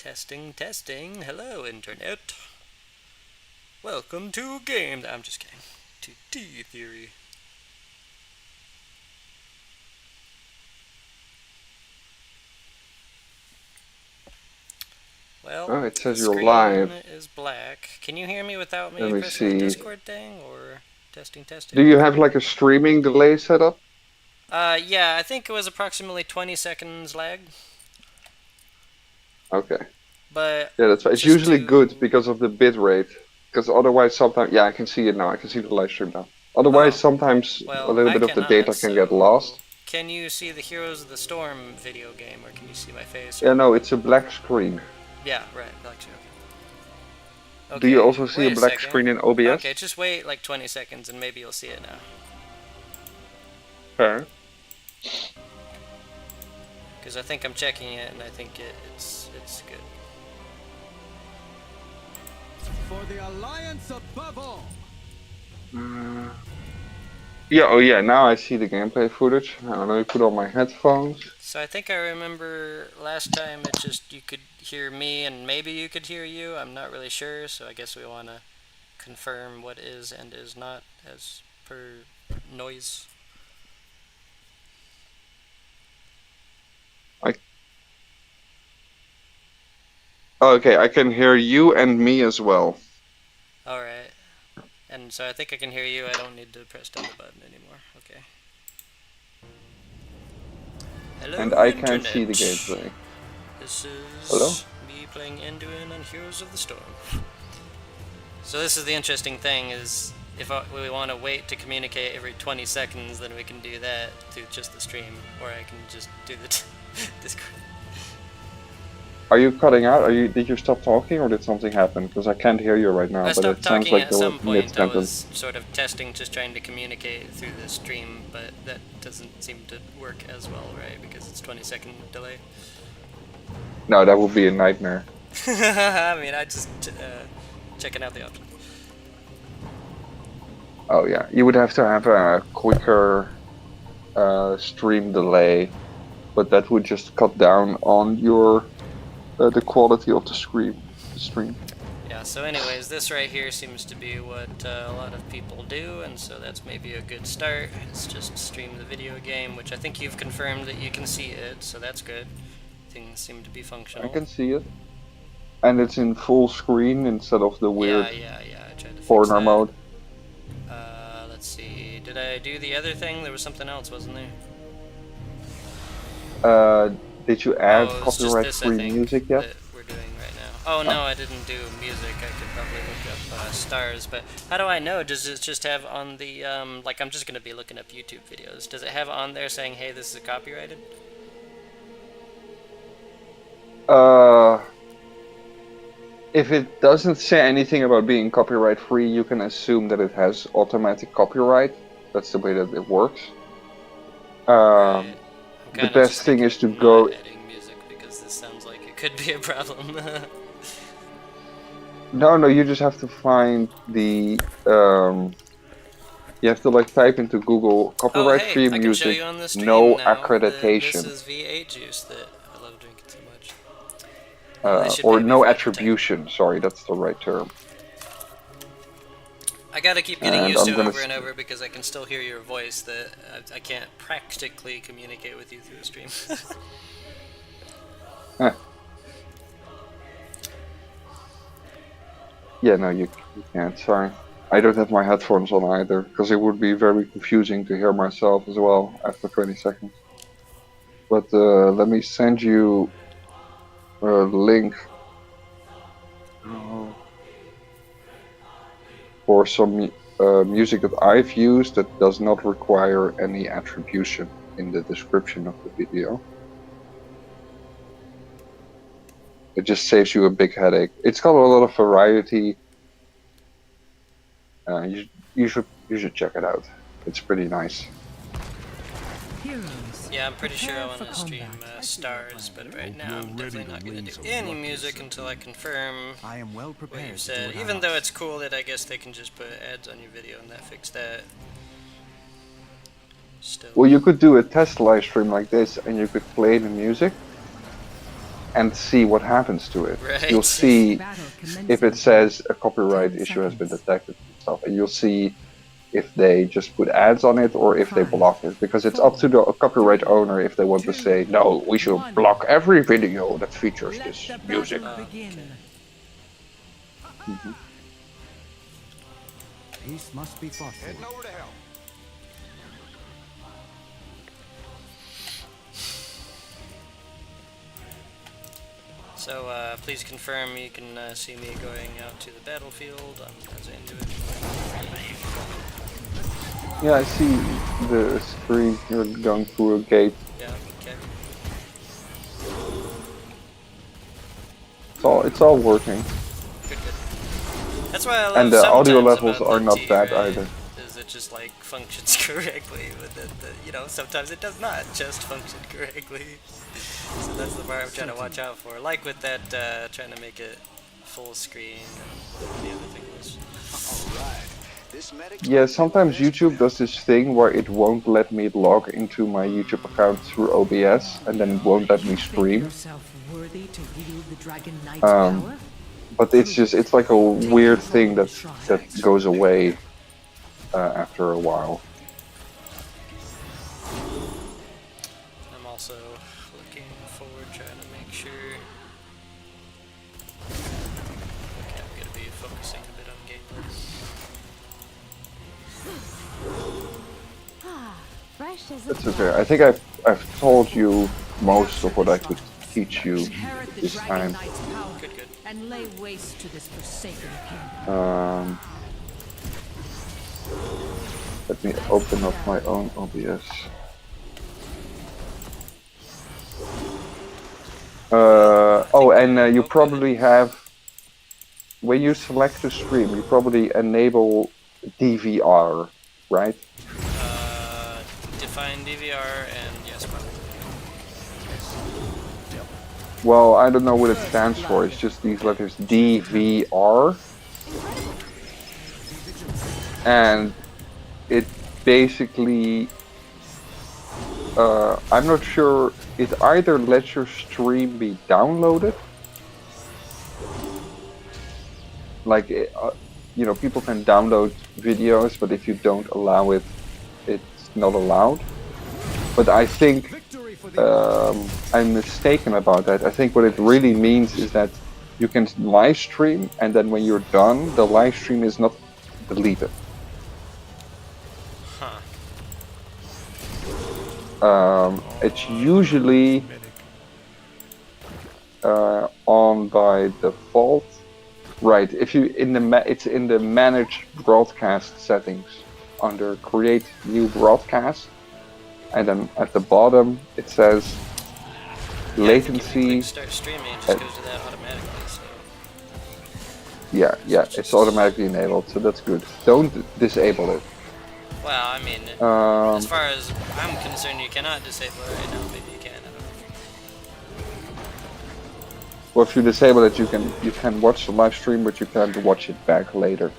Testing, testing. Hello, internet. Welcome to games. I'm just kidding. To D-Theory. Well, Oh, it the says you're screen live. is black. Can you hear me without Let me me pressing the see. Discord thing? Or testing, Do testing? you have like a streaming delay set up? Yeah, I think it was approximately 20 seconds lag. Okay. But Yeah, that's right. It's just usually good to... because of the bit rate. Because otherwise sometimes, yeah, I can see it now. I can see the live stream now. Otherwise, Oh, sometimes a well, little I bit of the cannot, data can get so... lost. Can you see the Heroes of the Storm video game, or can you see my face, Yeah, or... no, it's a black screen. Yeah, right, actually, okay. Do you Okay, also see a wait a black second. screen in OBS? Okay, just wait like 20 seconds and maybe you'll see it now. Fair. Because I think I'm checking it and I think it's good. For the Alliance above all. Uh, yeah, oh yeah, now I see the gameplay footage. Now let me put on my headphones. So I think I remember last time it just you could hear me and maybe you could hear you. I'm not really sure, so I guess we want to confirm what is and is not as per noise. I oh, okay, I can hear you and me as well. Alright. And so I think I can hear you. I don't need to press down the button anymore. Okay. And Hello, I can't see Internet. the gameplay. This Hello? is me playing Anduin on Heroes of the Storm. So this is the interesting thing, is if we want to wait to communicate every 20 seconds, then we can do that through just the stream, or I can just do the Discord. Are you cutting out? Did you stop talking or did something happen? Because I can't hear you right now, I but stopped it sounds talking like at you're some point. I mid-sentence. was sort of testing, just trying to communicate through the stream, but that doesn't seem to work as well, right? Because it's 20-second delay. No, that would be a nightmare. I mean, I just checking out the option. Oh yeah, you would have to have a quicker stream delay, but that would just cut down on your the quality of the stream. Yeah, so anyways, this right here seems to be what a lot of people do, and so that's maybe a good start. It's just stream the video game, which I think you've confirmed that you can see it, so that's good. Things seem to be functional. I can see it, and it's in full screen instead of the weird Yeah, I tried to fix corner that. mode. Let's see, did I do the other thing? There was something else, wasn't there? Did you add Oh, it was just this, I copyright-free think, music yet? that we're doing right now. Oh, no, I didn't do music. I could probably look up stars, but how do I know? Does it just have on the, like, I'm just going to be looking up YouTube videos. Does it have on there saying, hey, this is copyrighted? If it doesn't say anything about being copyright-free, you can assume that it has automatic copyright. That's the way that it works. Right. The best thing is to go. Not adding music because this sounds like it could be a problem. No, you just have to find the. You have to like type into Google Oh, hey, copyright-free I can show music, you on the stream no now that this accreditation, is V8 juice that I love drinking so much. They should or pay me no for advertising. attribution. Sorry, that's the right term. I gotta keep getting And used I'm to gonna over and over because I can still hear your voice that I can't practically communicate with you through the stream. Yeah, no, you can't. Sorry. I don't have my headphones on either, because it would be very confusing to hear myself as well after 20 seconds. But let me send you a link for some music that I've used that does not require any attribution in the description of the video. It just saves you a big headache. It's got a lot of variety. You should check it out. It's pretty nice. Yeah, I'm pretty sure I want to stream stars, but right now I'm definitely not going to do any music until I confirm I am well what prepared you've said. Even though it's cool that I guess they can just put ads on your video and that fix that. Still. Well, you could do a test live stream like this, and you could play the music, and see what happens to it. Right. You'll see Battle if it commencing. says a copyright 10 issue has been seconds. detected and stuff, and you'll see if they just put ads on it or if they block it, because it's up to the copyright owner if they want to say, no, we should block every video that features Let this the music. battle begin. Mhm. Peace must be fought for. Heading over to help. So please confirm you can see me going out to the battlefield. I'm as into it. Yeah, I see the screen. You're going through a gate. Yeah, okay. It's all working. Good, good. That's why I love And the audio sometimes levels about are not Libtee, bad right? either. Is it just like functions correctly, but you know, sometimes it does not just function correctly. So that's the part I'm trying to watch out for. Like with that, trying to make it full screen and the other thing was. Alright. This medic Yeah, sometimes YouTube does this thing where it won't let me log into my YouTube account through OBS, and then it won't let me Think stream. yourself worthy to wield the Dragon Knight's Um, power? But it's like a weird thing that goes away after a while. I'm also looking forward, trying to make sure. Okay, I'm gonna be focusing a bit on gameplay. Fresh as a That's okay. I think I've told you most of what I could teach you Inherit the this Dragon time. Knight's power Good, good. and lay waste to this forsaken kingdom. Let me open up my own OBS. Oh, and you probably have, when you select to stream, you probably enable DVR, right? Define DVR and yes, probably. Well, I don't know what it stands for. It's just these letters DVR. And it basically, I'm not sure, it either lets your stream be downloaded. Like, you know, people can download videos, but if you don't allow it, it's not allowed. But I think Victory for the I'm mistaken about that. I think what it really means is that you can live stream, and then when you're done, the live stream is not deleted. Huh. It's usually on by default. Right. If you it's in the manage broadcast settings under create new broadcast, and then at the bottom it says Yeah, I think if you latency. click start streaming, it just goes to that automatically. So Yeah, it's automatically enabled, so that's good. Don't disable it. well, I mean, Um, as far as I'm concerned, you cannot disable it right now. Maybe you can. I don't know. Well, if you disable it, you can watch the live stream, but you can't watch it back later.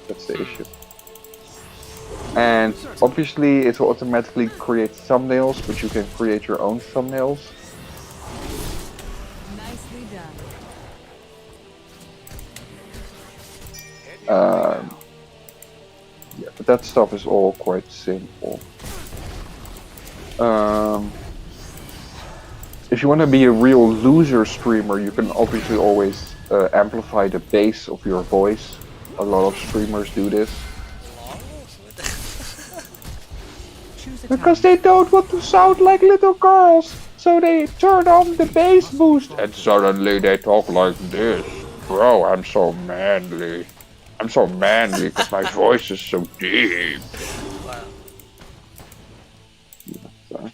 That's the issue. And obviously, it will automatically create thumbnails, but you can create your own thumbnails. nicely done. Yeah, but that stuff is all quite simple. If you want to be a real loser streamer, you can obviously always amplify the bass of your voice. A lot of streamers do this. Long? What the- Choose a Because talent. they don't want to sound like little girls, so they turn on the bass boost and suddenly they talk like this. Bro, I'm so manly. I'm so manly because my voice is so deep. Wow. So,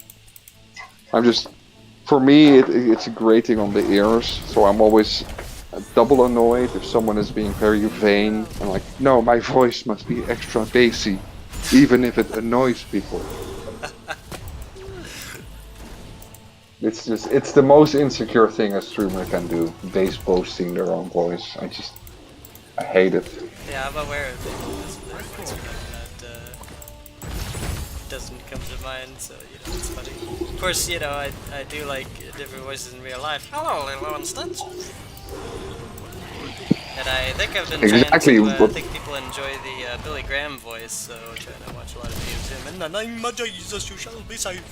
I'm just, for me, it's grating on the ears, so I'm always double annoyed if someone is being very vain and like, no, my voice must be extra bassy, even if it annoys people. It's the most insecure thing a streamer can do, bass boasting their own voice. I hate it. Yeah, I'm aware of it. That's something that doesn't come to mind, so, you know, it's funny. Of course, you know, I do like different voices in real life. Hello, Lilo and Stitch. And I think I've been Exactly, trying to, I but- think people enjoy the Billy Graham voice, so I'm trying to watch a lot of videos of him. In the name of Jesus, you shall be saved.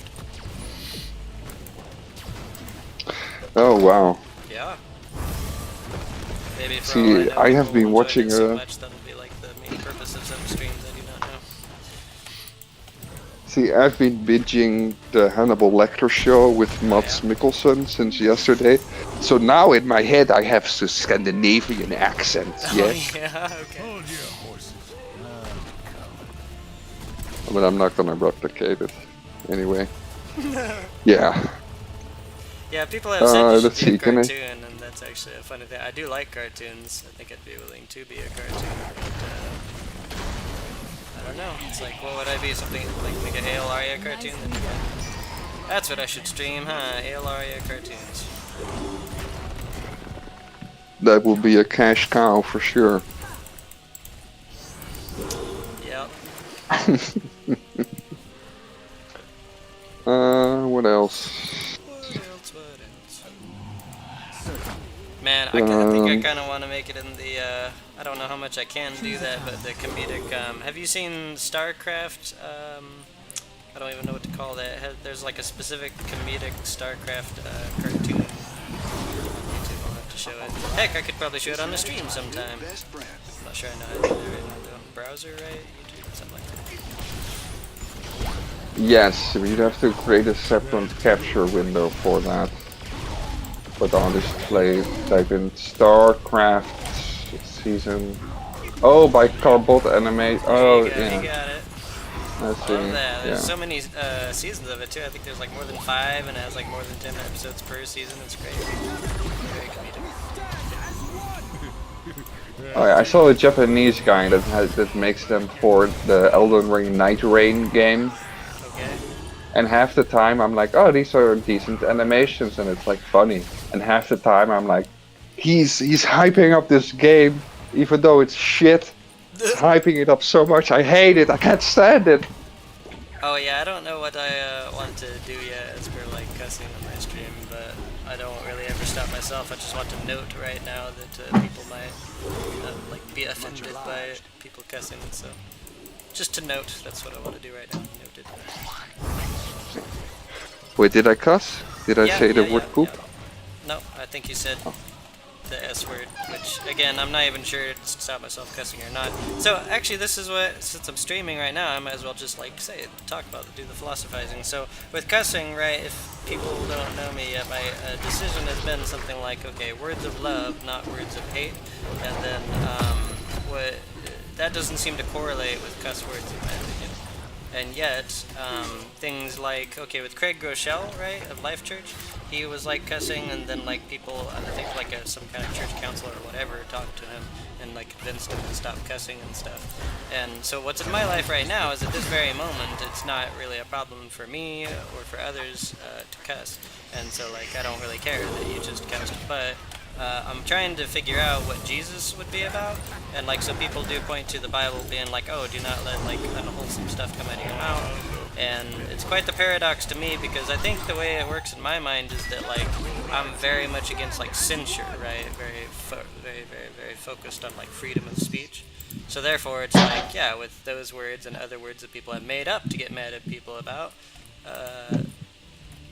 Oh wow. Yeah. Maybe for See, all I know, I have people been enjoyed watching, it so much that'll be like the main purpose of some streams. I do not know. See, I've been binging the Hannibal Lecter show with Mads Mikkelsen since yesterday. So now in my head I have the Scandinavian accent, yes? Oh, yeah, okay. But I'm not gonna replicate it anyway. Yeah. Yeah, people have said you let's should be see, a can I- cartoon, and that's actually a funny thing. I do like cartoons. I think I'd be willing to be a cartoon, but I don't know. It's like, what would I be? Something like a Aelaria cartoon? That's what I should stream, huh? Aelaria cartoons. That will be a cash cow for sure. Yep. What else? What else? Man, I think I kind of want to make it in the, I don't know how much I can do that, but the comedic, have you seen StarCraft? I don't even know what to call that. There's like a specific comedic StarCraft cartoon on YouTube. I'll have to show it. Heck, I could probably show it on the stream sometime. Best friend. I'm not sure I know how to do it right now. On browser, right? YouTube, something like that. Yes, you'd have to create a separate capture window for that. But on display, type in StarCraft season. Oh, by Carbot Anime. Oh, You yeah. got it. Let's see. Love that. There's Yeah. so many seasons of it too. I think there's like more than 5, and it has like more than 10 episodes per season. It's great. Very comedic. Oh, yeah, I saw a Japanese guy that makes them for the Elden Ring Night Rain game. Okay. And half the time I'm like, oh, these are decent animations, and it's like funny. And half the time I'm like, he's hyping up this game, even though it's shit. He's hyping it up so much, I hate it. I can't stand it. Oh yeah, I don't know what I want to do yet as for like cussing on my stream, but I don't really ever stop myself. I just want to note right now that people might like be offended by people cussing. So just to note, that's what I want to do right now. Noted. Wait, did I cuss? Did I say the word poop? Yeah. No, I think you said the S word, which again, I'm not even sure to stop myself cussing or not. So actually, this is what, since I'm streaming right now, I might as well just like say it, talk about it, do the philosophizing. So with cussing, right, if people don't know me yet, my decision has been something like, okay, words of love, not words of hate. And then what that doesn't seem to correlate with cuss words in my opinion. And yet, things like, okay, with Craig Groeschel, right, of Life Church, he was like cussing, and then like people, I think like some kind of church counselor or whatever talked to him and like convinced him to stop cussing and stuff. And so what's in my life right now is at this very moment, it's not really a problem for me or for others to cuss. And so like I don't really care that you just cussed, but I'm trying to figure out what Jesus would be about, and like so people do point to the Bible being like, oh, do not let like unwholesome stuff come out of your mouth, and it's quite the paradox to me because I think the way it works in my mind is that like I'm very much against like censure, right? Very focused on like freedom of speech. So therefore, it's like yeah, with those words and other words that people have made up to get mad at people about,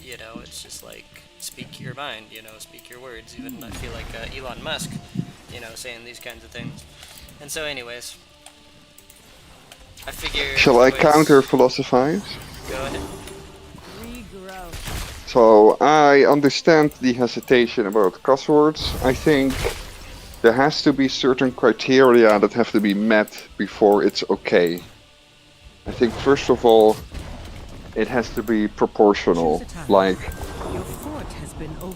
you know, it's just like. Speak your mind, you know, speak your words. Even I feel like Elon Musk, you know, saying these kinds of things. And so anyways, I figure... Shall I counter philosophize? Go ahead. Regrowth. So I understand the hesitation about cuss words. I think there has to be certain criteria that have to be met before it's okay. I think first of all, it has to be proportional. Like,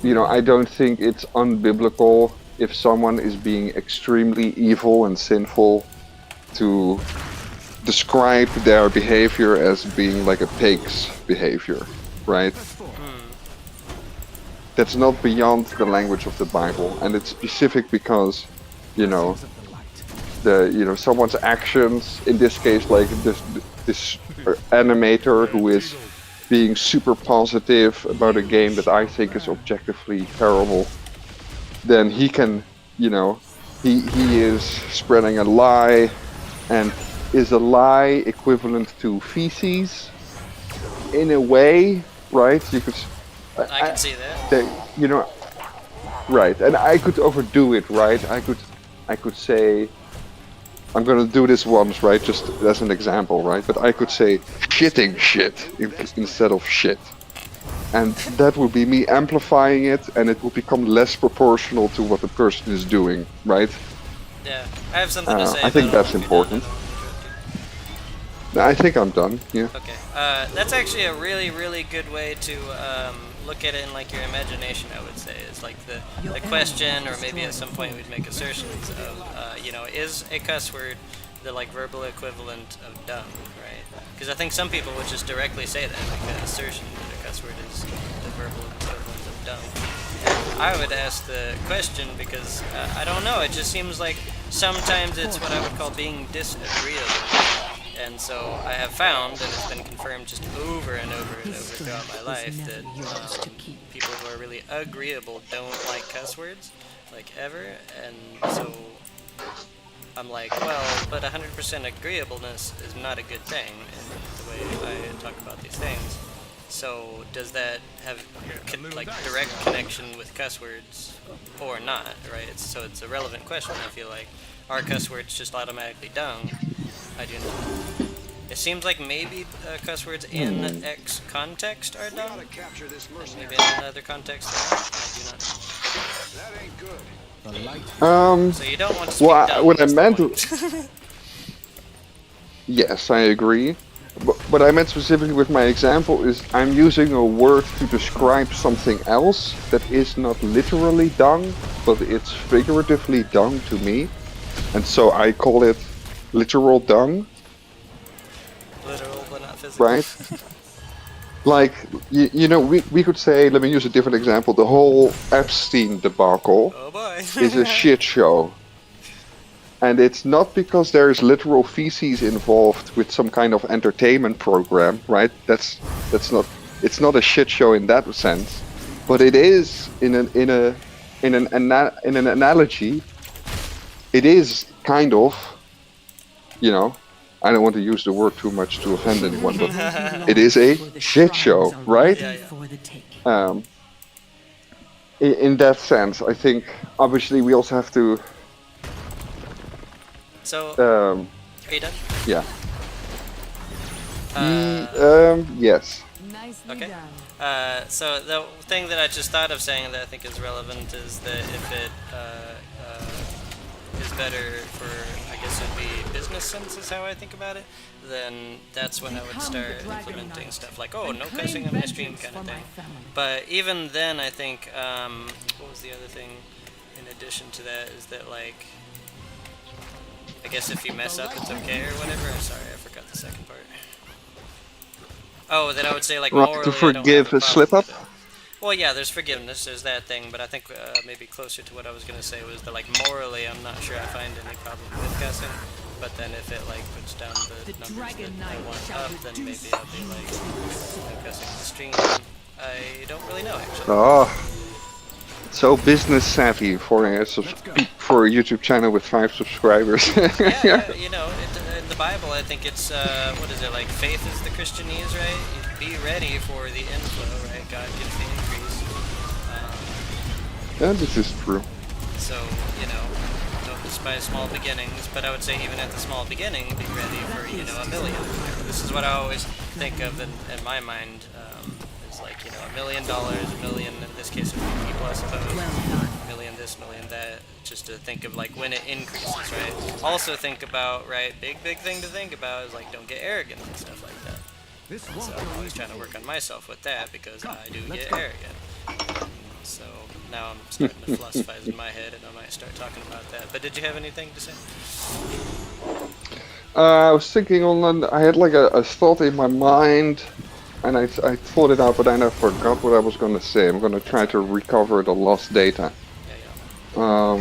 you know, I don't think it's unbiblical if someone is being extremely evil and sinful to describe their behavior as being like a pig's behavior, right? That's not beyond the language of the Bible, and it's specific because, you know, someone's actions, in this case, like this animator who is being super positive about a game that I think is objectively terrible, then he can, you know, he is spreading a lie, and is a lie equivalent to feces? In a way, right? You could. I can see that. You know, right? And I could overdo it, right? I could say, I'm gonna do this once, right? Just as an example, right? But I could say shitting shit instead of shit. And that would be me amplifying it, and it would become less proportional to what the person is doing, right? Yeah, I have something to say. I think but I'll that's be done. important. I don't wanna interrupt you. I think I'm done, yeah. Okay, that's actually a really, really good way to look at it in like your imagination. I would say is like the question, or maybe at some point we'd make assertions of, you know, is a cuss word the like verbal equivalent of dumb, right? Because I think some people would just directly say that, like an assertion that a cuss word is the verbal equivalent of dumb. And I would ask the question because I don't know. It just seems like sometimes it's what I would call being disagreeable. And so I have found, and it's been confirmed just over and over and over throughout my life, that people who are really agreeable don't like cuss words, like ever. And so I'm like, well, but 100% agreeableness is not a good thing in the way I talk about these things. So does that have like direct connection with cuss words or not, right? So it's a relevant question, I feel like. Are cuss words just automatically dumb? I do not. It seems like maybe cuss words in X context are dumb. Gotta capture this And mercenary. maybe in another context they aren't. I do not. That ain't good. The light So you don't want to speak Well, dumb. what I that's the meant point. Yes, I agree. But what I meant specifically with my example is I'm using a word to describe something else that is not literally dung, but it's figuratively dung to me. And so I call it literal dung, Literal but not physical. right? Like, you know, we could say, let me use a different example, the whole Epstein debacle Oh boy. is a shit show. And it's not because there's literal feces involved with some kind of entertainment program, right? That's not, it's not a shit show in that sense, but it is in an analogy. It is kind of, you know, I don't want to use the word too much to offend anyone, but it is a shit show, right? Yeah, yeah. For the take. In that sense, I think obviously we also have to, So, are you done? yeah. Uh, Yes. Nicely Okay. done. So the thing that I just thought of saying that I think is relevant is that if it is better for, I guess it'd be business sense is how I think about it, then that's when I would start implementing stuff like, oh, no cussing on my stream kind of thing. But even then, I think, what was the other thing in addition to that is that, like, I guess if you mess up, it's okay or whatever. I'm sorry, I forgot the second part. Oh, then I would say, like, Right, morally, to I don't forgive have a a slip problem up? with it. Well, yeah, there's forgiveness, there's that thing, but I think maybe closer to what I was going to say was that, like, morally, I'm not sure I find any problem with cussing, but then if it, like, puts down the numbers Dragon that I Knight want shall up, then maybe reduce I'll be like, no cussing on the stream. I don't really know, actually. Oh, so business savvy for for a YouTube channel with 5 subscribers. Yeah, you know, in the Bible, I think it's, what is it, like, faith is the Christianese, right? You be ready for the inflow, right? God gives the increase. Yeah, this is true. So, you know, don't despise small beginnings, but I would say even at the small beginning, be ready for, you know, $1 million. This is what I always think of in my mind, is like, you know, $1 million, $1 million, in this case, it would be people, I suppose, $1 million this, $1 million that, just to think of, like, when it increases, right? Also think about, right, big thing to think about is, like, don't get arrogant and stuff like that. This So won't I'm go always easy. trying to work on myself with that because I do let's get go. arrogant. So now I'm starting to philosophize in my head and I might start talking about that. But did you have anything to say? I was thinking on, I had like a thought in my mind, and I thought it out, but then I forgot what I was going to say. I'm going to try to recover the lost data. Yeah, yeah.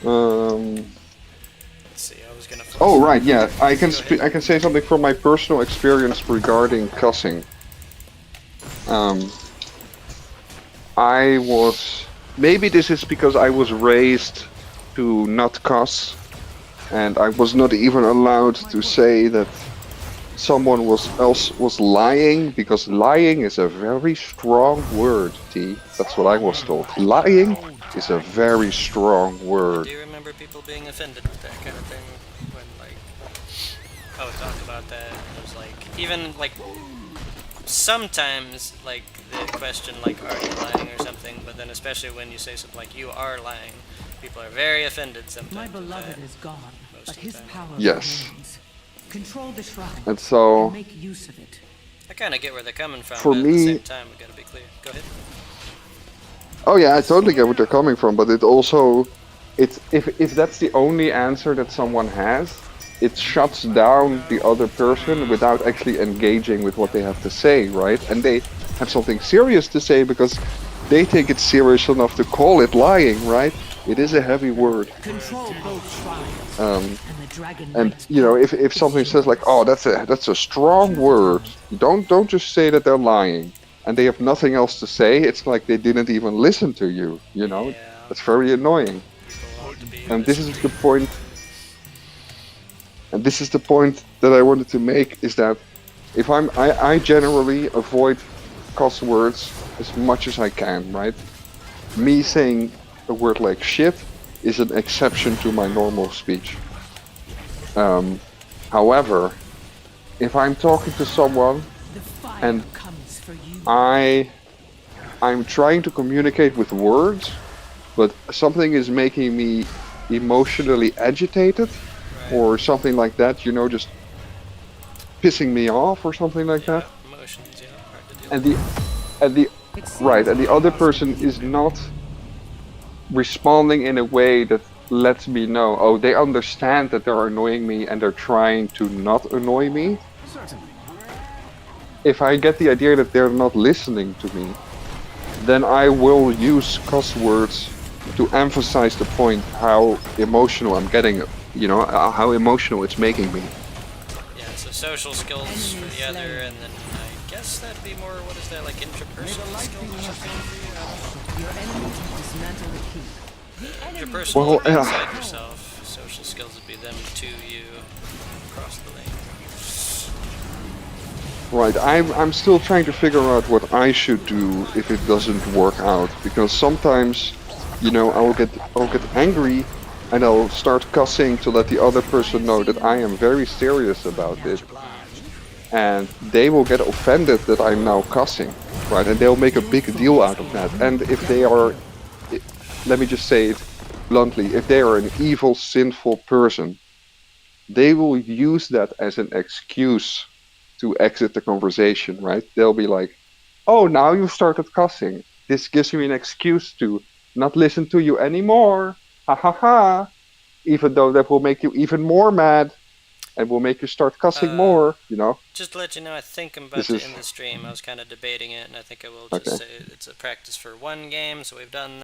Um, Let's see, I was going to Oh right, yeah. I can say something from my personal experience regarding cussing. Um, I was maybe this is because I was raised to not cuss, and I was not even allowed to say that someone else was lying, because lying is a very strong word. T. That's what I was told. Lying is a very strong I word. do remember people being offended with that kind of thing when, like, I would talk about that, and it was like, even, like, sometimes, like, the question, like, are you lying or something, but then especially when you say something like, you are lying, people are very offended sometimes. My with beloved that. is gone, Most but of the his time. power Yes. remains. Control the shrine And so and make use of it. I kind of get where they're coming from, for but at the same me, time, we gotta be clear. Go ahead. oh yeah, I totally get where they're coming from, but it also, it's if that's the only answer that someone has, it shuts down the other person without actually engaging with what they have to say, right? And they have something serious to say because they take it serious enough to call it lying, right? It is a heavy word. Control both shrines, Um, and the Dragon and Knight's you know, power if something is says like, yours. "Oh, that's a strong word," don't just say that they're lying, and they have nothing else to say. It's like they didn't even listen to you. You know, Yeah, that's very annoying. people want to be And this listened is to. the point. And this is the point that I wanted to make, is that if I generally avoid cuss words as much as I can, right? Me saying a word like shit is an exception to my normal speech. Um, however, if I'm talking to someone The fire and comes for you. I'm trying to communicate with words, but something is making me emotionally agitated Right. or something like that, you know, just pissing me off or something like that. Yeah, emotions, yeah, hard to deal And with. the It right, seems and we the have other lost a person is leader. not responding in a way that lets me know, oh, they understand that they're annoying me and they're trying to not annoy me. Certainly. If I get the idea that they're not listening to me, then I will use cuss words to emphasize the point how emotional I'm getting, you know, how emotional it's making me. Yeah, so social skills for Enemy the other, slain. and then I guess that'd be more, what is that, like interpersonal skills or something for you? I don't know. Your enemies have dismantled the keep. Interpersonal Well, would be inside yourself. Social skills would be them to you across the lane. right, I'm still trying to figure out what I should do if it doesn't work out, because sometimes, you know, I'll get angry and I'll start cussing to let the other person know that I am very serious about it, and they will get offended that I'm now cussing, right? And they'll make a big deal out of that. And if they are, let me just say it bluntly, if they are an evil, sinful person, they will use that as an excuse to exit the conversation, right? They'll be like, oh, now you started cussing. This gives me an excuse to not listen to you anymore. Ha ha ha. Even though that will make you even more mad and will make you start cussing Uh, more, you know? just to let you know, I think I'm about This to is end the stream. I was kind of debating it, and I think I will just okay. say it's a practice for one game, so we've done